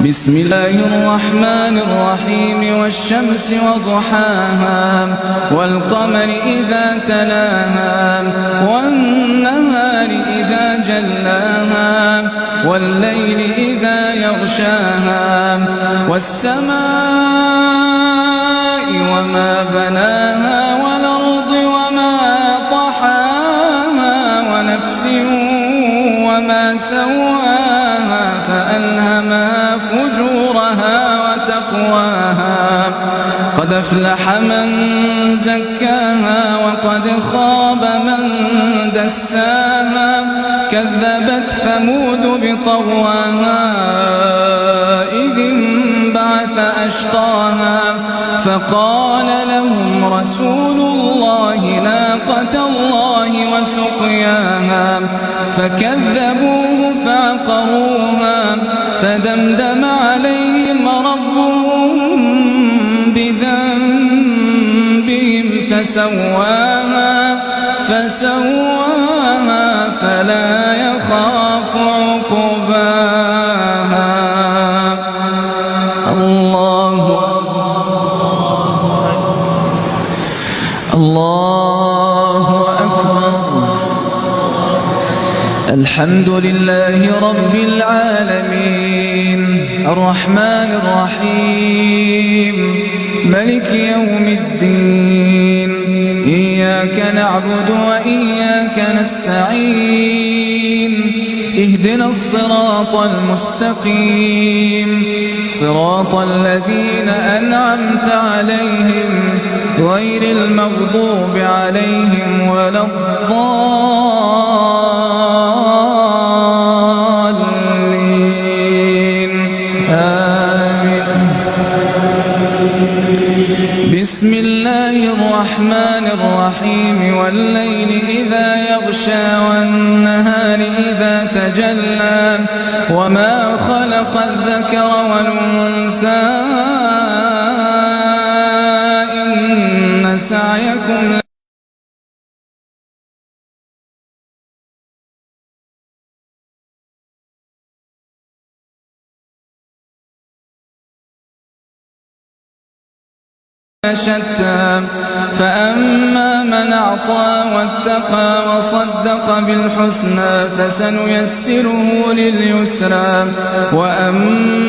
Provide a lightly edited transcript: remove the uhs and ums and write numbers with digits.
بسم الله الرحمن الرحيم والشمس وضحاها والقمر إذا تلاها والنهار إذا جلاها والليل إذا يغشاها والسماء وما بناها والأرض وما طحاها ونفس وما سواها فألهمها فجورها وتقواها قد أفلح من زكاها وقد خاب من دساها كذبت ثمود بطغواها إذ انبعث أشقاها فقال لهم رسول الله ناقة الله وسقياها فكذبوه فعقروها فدمدم عليهم ربهم بذنبهم فسواها فلا يخاف عقباها. الله أكبر. الحمد لله رب العالمين الرحمن الرحيم ملك يوم الدين إياك نعبد وإياك نستعين اهدنا الصراط المستقيم صراط الذين أنعمت عليهم غير المغضوب عليهم ولا الضالين آمين. بسم الله الرحمن الرحيم والليل إذا يغشى والنهار إذا تجلى وما خلق الذكر والأنثى إن سعيكم شتى فأما من أعطى واتقى وصدق بالحسنى فسنيسره لليسرى وأما